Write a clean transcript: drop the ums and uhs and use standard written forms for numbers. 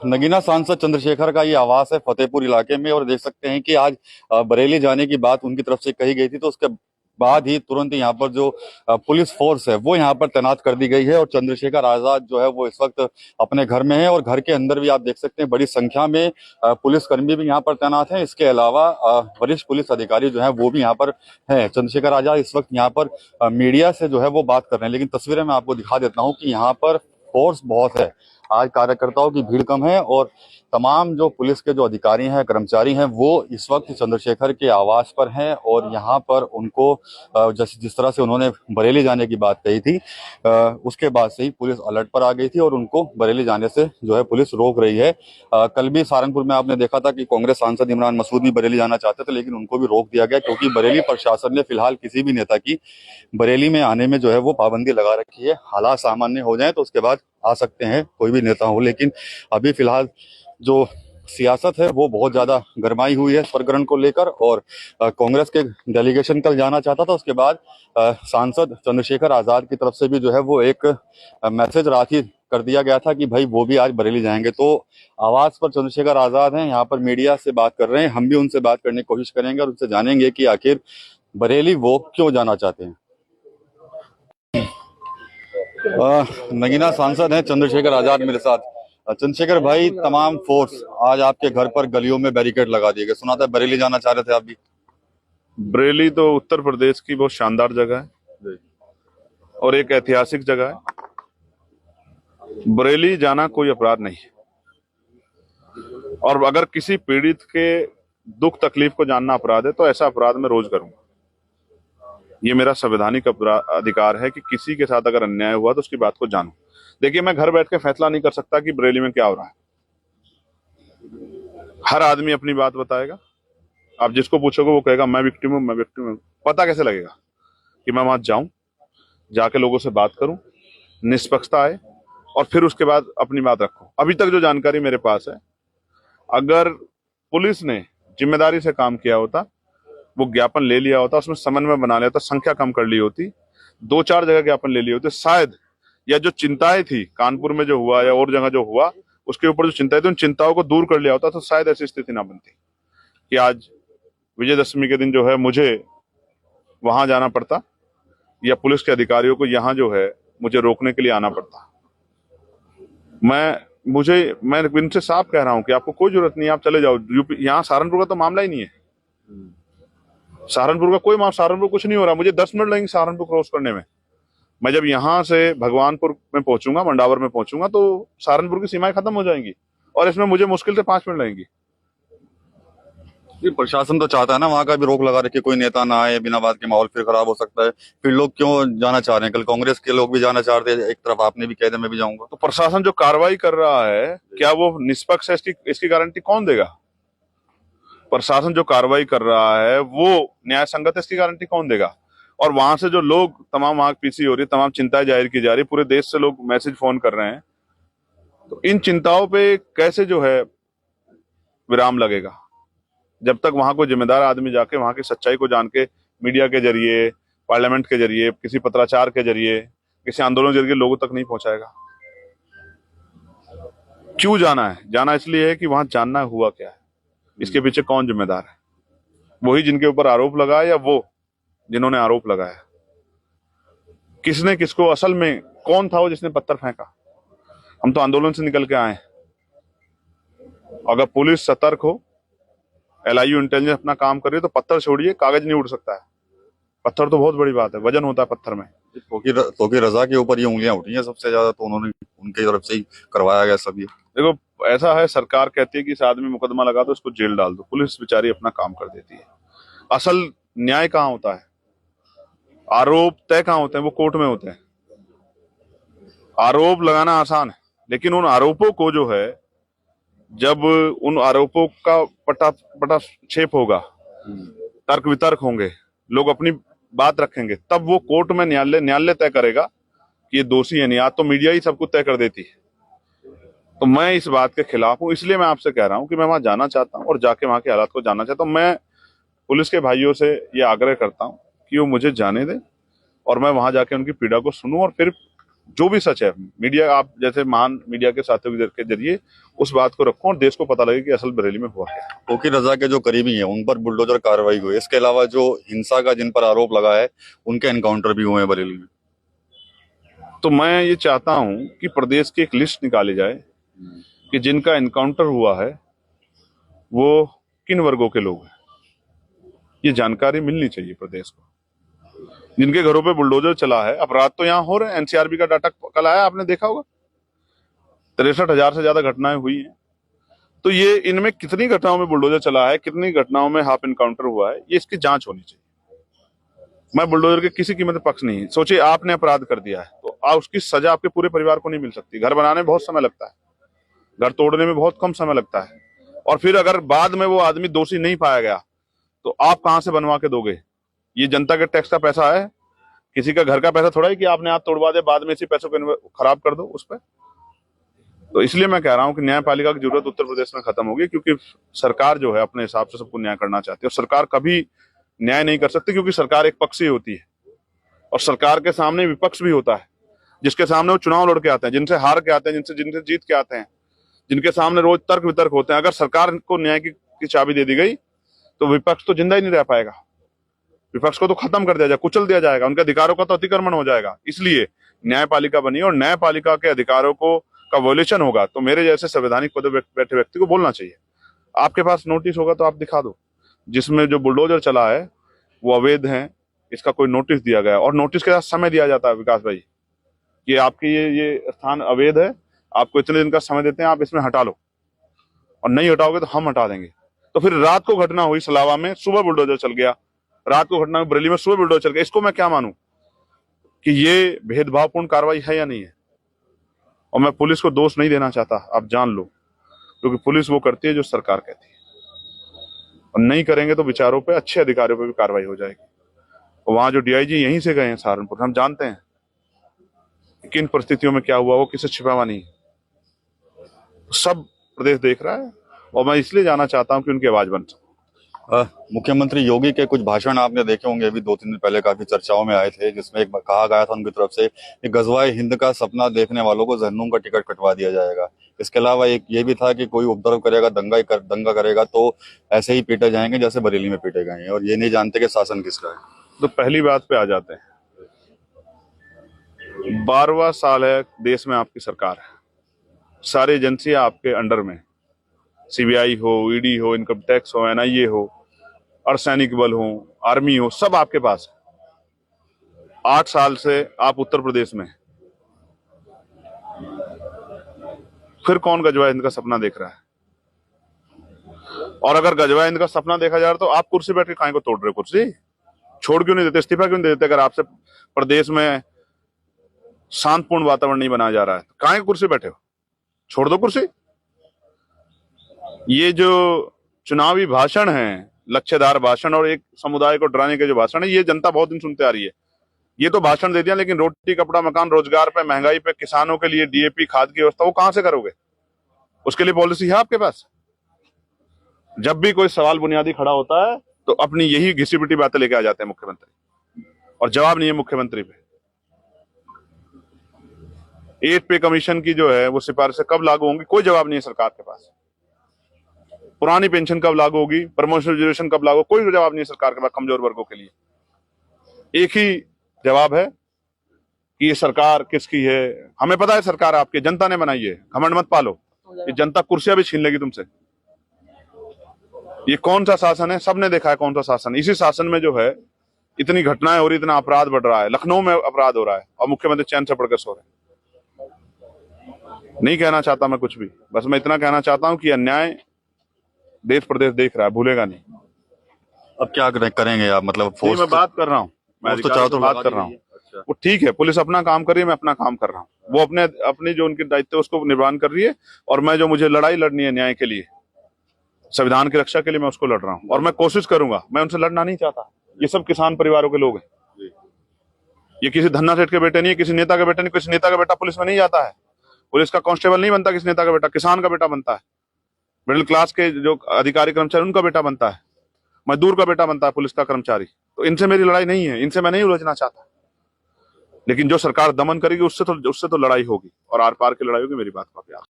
नगीना सांसद चंद्रशेखर का ये आवास है फतेहपुर इलाके में। और देख सकते हैं कि आज बरेली जाने की बात उनकी तरफ से कही गई थी, तो उसके बाद ही तुरंत यहाँ पर जो पुलिस फोर्स है वो यहाँ पर तैनात कर दी गई है। और चंद्रशेखर आजाद जो है वो इस वक्त अपने घर में है, और घर के अंदर भी आप देख सकते हैं बड़ी संख्या में पुलिसकर्मी भी यहाँ पर तैनात हैं। इसके अलावा वरिष्ठ पुलिस अधिकारी जो है वो भी यहाँ पर हैं। चंद्रशेखर आजाद इस वक्त यहाँ पर मीडिया से जो है वो बात कर रहे हैं, लेकिन तस्वीरें मैं आपको दिखा देता हूँ कि यहाँ पर फोर्स बहुत है। आज कार्यकर्ताओं की भीड़ कम है, और तमाम जो पुलिस के जो अधिकारी हैं, कर्मचारी हैं, वो इस वक्त चंद्रशेखर के आवास पर हैं। और यहाँ पर उनको जिस तरह से उन्होंने बरेली जाने की बात कही थी, उसके बाद से ही पुलिस अलर्ट पर आ गई थी, और उनको बरेली जाने से जो है पुलिस रोक रही है। कल भी सहारनपुर में आपने देखा था कि कांग्रेस सांसद इमरान मसूद भी बरेली जाना चाहते थे, लेकिन उनको भी रोक दिया गया, क्योंकि बरेली प्रशासन ने फिलहाल किसी भी नेता की बरेली में आने में जो है वो पाबंदी लगा रखी है। हालात सामान्य हो जाए तो उसके बाद आ सकते हैं कोई भी नेता हो, लेकिन अभी फिलहाल जो सियासत है वो बहुत ज्यादा गरमाई हुई है इस प्रकरण को लेकर। और कांग्रेस के डेलीगेशन कल जाना चाहता था, उसके बाद सांसद चंद्रशेखर आजाद की तरफ से भी जो है वो एक मैसेज राखी कर दिया गया था कि भाई वो भी आज बरेली जाएंगे। तो आवाज पर चंद्रशेखर आजाद हैं, यहाँ पर मीडिया से बात कर रहे हैं। हम भी उनसे बात करने की कोशिश करेंगे और उनसे जानेंगे कि आखिर बरेली वो क्यों जाना चाहते हैं। नगीना सांसद हैं चंद्रशेखर आजाद मेरे साथ। चंद्रशेखर भाई, तमाम फोर्स आज आपके घर पर गलियों में बैरिकेड लगा दिए गए। सुना था बरेली जाना चाह रहे थे आप भी। बरेली तो उत्तर प्रदेश की बहुत शानदार जगह है और एक ऐतिहासिक जगह है। बरेली जाना कोई अपराध नहीं है, और अगर किसी पीड़ित के दुख तकलीफ को जानना अपराध है तो ऐसा अपराध मैं रोज करूंगा। ये मेरा संवैधानिक अधिकार है कि किसी के साथ अगर अन्याय हुआ तो उसकी बात को जानूं। देखिए, मैं घर बैठ के फैसला नहीं कर सकता कि बरेली में क्या हो रहा है। हर आदमी अपनी बात बताएगा। आप जिसको पूछोगे वो कहेगा मैं विक्टिम हूं, मैं विक्टिम हूं। पता कैसे लगेगा? कि मैं वहां जाऊं, जाके लोगों से बात करूं, निष्पक्षता आए, और फिर उसके बाद अपनी बात रखो। अभी तक जो जानकारी मेरे पास है, अगर पुलिस ने जिम्मेदारी से काम किया होता, वो ज्ञापन ले लिया होता, उसमें समन्वय बना लिया होता, संख्या कम कर ली होती, 2-4 जगह ज्ञापन ले लिए होते, शायद या जो चिंताएं थी कानपुर में जो हुआ या और जगह जो हुआ उसके ऊपर जो चिंताएं थी उन चिंताओं को दूर कर लिया होता, तो शायद ऐसी स्थिति ना बनती कि आज विजयदशमी के दिन जो है मुझे वहां जाना पड़ता, या पुलिस के अधिकारियों को यहाँ जो है मुझे रोकने के लिए आना पड़ता। मैं इनसे साफ कह रहा हूं कि आपको कोई जरूरत नहीं है, आप चले जाओ यूपी। यहाँ सहारनपुर का तो मामला ही नहीं है। सहारनपुर का कोई मामला, सहारनपुर कुछ नहीं हो रहा। मुझे 10 मिनट लगेंगे सहारनपुर क्रॉस करने में। मैं जब यहाँ से भगवानपुर में पहुंचूंगा, मंडावर में पहुंचूंगा, तो सहारनपुर की सीमाएं खत्म हो जाएंगी, और इसमें मुझे मुश्किल से 5 मिनट लगेंगी। ये प्रशासन तो चाहता है ना वहां का भी रोक लगा रखे, कोई नेता ना आए, बिना बात के माहौल फिर खराब हो सकता है। फिर लोग क्यों जाना चाह रहे हैं? कल कांग्रेस के लोग भी जाना चाह रहे थे, एक तरफ आपने भी कह दिया मैं भी जाऊंगा। तो प्रशासन जो कार्रवाई कर रहा है, क्या वो निष्पक्ष है? इसकी गारंटी कौन देगा? प्रशासन जो कार्रवाई कर रहा है वो न्याय संगत है, इसकी गारंटी कौन देगा? और वहां से जो लोग, तमाम वहां पीसी हो रही है, तमाम चिंताएं जाहिर की जा रही, पूरे देश से लोग मैसेज फोन कर रहे हैं, तो इन चिंताओं पे कैसे जो है विराम लगेगा? जब तक वहां कोई जिम्मेदार आदमी जाके वहां की सच्चाई को जान के मीडिया के जरिए, पार्लियामेंट के जरिए, किसी पत्राचार के जरिए, किसी आंदोलन के जरिए लोगों तक नहीं पहुंचाएगा। क्यों जाना है? जाना इसलिए है कि वहां जानना हुआ क्या है, इसके पीछे कौन जिम्मेदार है। वही जिनके ऊपर आरोप लगाया, या वो जिन्होंने आरोप लगाया? किसने किसको, असल में कौन था वो जिसने पत्थर फेंका? हम तो आंदोलन से निकल के आए। अगर पुलिस सतर्क हो, LIU इंटेलिजेंस अपना काम कर रही है, तो पत्थर छोड़िए, कागज नहीं उड़ सकता है। पत्थर तो बहुत बड़ी बात है, वजन होता है पत्थर में। तोकी रजा के ऊपर ये उंगलियां उठी हैं सबसे ज्यादा, तो उन्होंने उनकी तरफ से ही करवाया गया सब ये। देखो, ऐसा है, सरकार कहती है कि इस आदमी मुकदमा लगा दो, उसको जेल डाल दो, पुलिस बेचारी अपना काम कर देती है। असल न्याय कहाँ होता है? आरोप तय कहाँ होते हैं? वो कोर्ट में होते हैं। आरोप लगाना आसान है, लेकिन उन आरोपों को जो है, जब उन आरोपों का पटाक्षेप होगा, तर्क वितर्क होंगे, लोग अपनी बात रखेंगे, तब वो कोर्ट में न्यायालय तय करेगा कि ये दोषी है नहीं। आज तो मीडिया ही सब कुछ तय कर देती है। तो मैं इस बात के खिलाफ हूं, इसलिए मैं आपसे कह रहा हूं कि मैं वहां जाना चाहता हूं और जाके वहां के हालात को जानना चाहता हूं। मैं पुलिस के भाइयों से ये आग्रह करता हूं कि वो मुझे जाने दें और मैं वहां जाके उनकी पीड़ा को सुनूं, और फिर जो भी सच है, मीडिया, आप जैसे महान मीडिया के साथियों के जरिए उस बात को रखो और देश को पता लगे कि असल बरेली में हुआ क्या है। कोकी रजा के जो करीबी हैं उन पर बुलडोजर कार्रवाई हुई, इसके अलावा जो हिंसा का जिन पर आरोप लगा है उनके एनकाउंटर भी हुए हैं बरेली में। तो मैं ये चाहता हूं कि प्रदेश की एक लिस्ट निकाली जाए कि जिनका एनकाउंटर हुआ है वो किन वर्गों के लोग हैं। ये जानकारी मिलनी चाहिए प्रदेश को। जिनके घरों पे बुलडोजर चला है, अपराध तो यहाँ हो रहे हैं। एनसीआरबी का डाटा कल आया, आपने देखा होगा, 63,000 से ज्यादा घटनाएं हुई हैं। तो ये इनमें कितनी घटनाओं में बुलडोजर चला है, कितनी घटनाओं में हाफ एनकाउंटर हुआ है, ये इसकी जांच होनी चाहिए। मैं बुलडोजर के किसी कीमत पे पक्ष नहीं। सोचिए, आपने अपराध कर दिया है तो उसकी सजा आपके पूरे परिवार को नहीं मिल सकती। घर बनाने में बहुत समय लगता है, घर तोड़ने में बहुत कम समय लगता है, और फिर अगर बाद में वो आदमी दोषी नहीं पाया गया तो आप कहां से बनवा के दोगे? ये जनता के टैक्स का पैसा है, किसी का घर का पैसा थोड़ा ही कि आपने हाथ तोड़वा दे, बाद में इसी पैसों को खराब कर दो उस पर। तो इसलिए मैं कह रहा हूं कि न्यायपालिका की जरूरत उत्तर प्रदेश में खत्म होगी, क्योंकि सरकार जो है अपने हिसाब से सबको न्याय करना चाहती है, और सरकार कभी न्याय नहीं कर सकती, क्योंकि सरकार एक पक्षीय होती है और सरकार के सामने विपक्ष भी होता है, जिसके सामने वो चुनाव लड़ के आते हैं, जिनसे हार के आते हैं, जिनसे जीत के आते हैं, जिनके सामने रोज तर्क वितर्क होते हैं। अगर सरकार को न्याय की चाबी दे दी गई तो विपक्ष तो जिंदा ही नहीं रह पाएगा। विपक्ष को तो खत्म कर दिया जाएगा, कुचल दिया जाएगा, उनके अधिकारों का तो अतिक्रमण हो जाएगा। इसलिए न्यायपालिका बनी और न्यायपालिका के अधिकारों को का वॉल्यूशन होगा तो मेरे जैसे संवैधानिक पद बैठे व्यक्ति को बोलना चाहिए। आपके पास नोटिस होगा तो आप दिखा दो, जिसमें जो बुलडोजर चला है वो अवैध है, इसका कोई नोटिस दिया गया, और नोटिस के साथ समय दिया जाता है, विकास भाई, कि आपकी ये स्थान अवैध है, आपको इतने दिन का समय देते हैं, आप इसमें हटा लो, और नहीं हटाओगे तो हम हटा देंगे। तो फिर रात को घटना हुई सलावा में, सुबह बुलडोजर चल गया, रात को घटना बरेली में सुबह बुलडोजर चल गया। इसको मैं क्या मानूं कि ये भेदभावपूर्ण कार्रवाई है या नहीं है? और मैं पुलिस को दोष नहीं देना चाहता, आप जान लो, क्योंकि पुलिस वो करती है जो सरकार कहती है, और नहीं करेंगे तो विचारों पे, अच्छे अधिकारियों पे भी कार्रवाई हो जाएगी। और वहां जो डीआईजी यहीं से गए हैं सहारनपुर, हम जानते हैं किन परिस्थितियों में क्या हुआ, वो किसी छिपावा नहीं, सब प्रदेश देख रहा है, और मैं इसलिए जाना चाहता हूं कि उनकी आवाज बन सके। मुख्यमंत्री योगी के कुछ भाषण आपने देखे होंगे, अभी 2-3 दिन पहले काफी चर्चाओं में आए थे, जिसमें एक कहा गया था उनकी तरफ से कि गजवाए हिंद का सपना देखने वालों को जहन्नुम का टिकट कटवा दिया जाएगा। इसके अलावा एक ये भी था कि कोई उपद्रव करेगा, दंगा करेगा तो ऐसे ही पीटे जाएंगे जैसे बरेली में पीटे गए हैं, और ये नहीं जानते कि शासन किसका है। तो पहली बात पे आ जाते हैं, 12वां साल है देश में आपकी सरकार है, सारी एजेंसियां आपके अंडर में, सीबीआई हो, ईडी हो, इनकम टैक्स हो, एनआईए हो, अर्धसैनिक बल हो, आर्मी हो, सब आपके पास है। 8 साल से आप उत्तर प्रदेश में, फिर कौन गजवा हिंद का सपना देख रहा है? और अगर गजवा हिंद का सपना देखा जा रहा तो आप कुर्सी बैठ के काहे को तोड़ रहे हो? कुर्सी छोड़ क्यों नहीं देते, इस्तीफा क्यों नहीं देते? अगर आपसे प्रदेश में शांतिपूर्ण वातावरण नहीं बनाया जा रहा है तो काहे कुर्सी बैठे हो? छोड़ दो कुर्सी। ये जो चुनावी भाषण है, लक्ष्यदार भाषण और एक समुदाय को डराने के जो भाषण है, ये जनता बहुत दिन सुनते आ रही है। ये तो भाषण दे दिया, लेकिन रोटी कपड़ा मकान रोजगार पे, महंगाई पे, किसानों के लिए डीएपी खाद की व्यवस्था वो कहां से करोगे? उसके लिए पॉलिसी है आपके पास? जब भी कोई सवाल बुनियादी खड़ा होता है तो अपनी यही घिसी पिटी बातें लेके आ जाते हैं मुख्यमंत्री, और जवाब नहीं है मुख्यमंत्री पे। 8 पे कमीशन की जो है वो सिफारिशें कब लागू होंगी, कोई जवाब नहीं है सरकार के पास। पुरानी पेंशन कब लागू होगी, प्रमोशन रिजर्वेशन कब लागू, कोई जवाब नहीं है सरकार के पास कमजोर वर्गों के लिए। एक ही जवाब है कि ये सरकार किसकी है। हमें पता है सरकार आपकी, जनता ने बनाई है, घमंड मत पालो, ये जनता कुर्सियां भी छीन लेगी तुमसे। ये कौन सा शासन है? सबने देखा है कौन सा शासन। इसी शासन में जो है इतनी घटनाएं हो रही, इतना अपराध बढ़ रहा है, लखनऊ में अपराध हो रहा है और मुख्यमंत्री चैन से पढ़कर सो रहे हैं। नहीं कहना चाहता मैं कुछ भी, बस मैं इतना कहना चाहता हूं कि अन्याय देश प्रदेश देख रहा है, भूलेगा नहीं। अब क्या करेंगे आप? मतलब फोर्स? मैं बात कर रहा हूँ, मैं अधिकारियों से बात कर रहा हूँ। वो ठीक है, पुलिस अपना काम कर रही है, मैं अपना काम कर रहा हूँ। वो अपने जो उनके दायित्व है उसको निर्वहन कर रही है, और मैं जो मुझे लड़ाई लड़नी है न्याय के लिए, संविधान की रक्षा के लिए, मैं उसको लड़ रहा हूँ, और मैं कोशिश करूंगा। मैं उनसे लड़ना नहीं चाहता। ये सब किसान परिवारों के लोग हैं, ये किसी धन्ना सेठ के बेटे नहीं है, किसी नेता के बेटे नहीं। किसी नेता का बेटा पुलिस में नहीं जाता है, पुलिस का कांस्टेबल नहीं बनता किसी नेता का बेटा, किसान का बेटा बनता है, मिडिल क्लास के जो अधिकारी कर्मचारी उनका बेटा बनता है, मजदूर का बेटा बनता है पुलिस का कर्मचारी। तो इनसे मेरी लड़ाई नहीं है, इनसे मैं नहीं उलझना चाहता। लेकिन जो सरकार दमन करेगी उससे तो लड़ाई होगी, और आर पार की लड़ाई होगी, मेरी बात को आप याद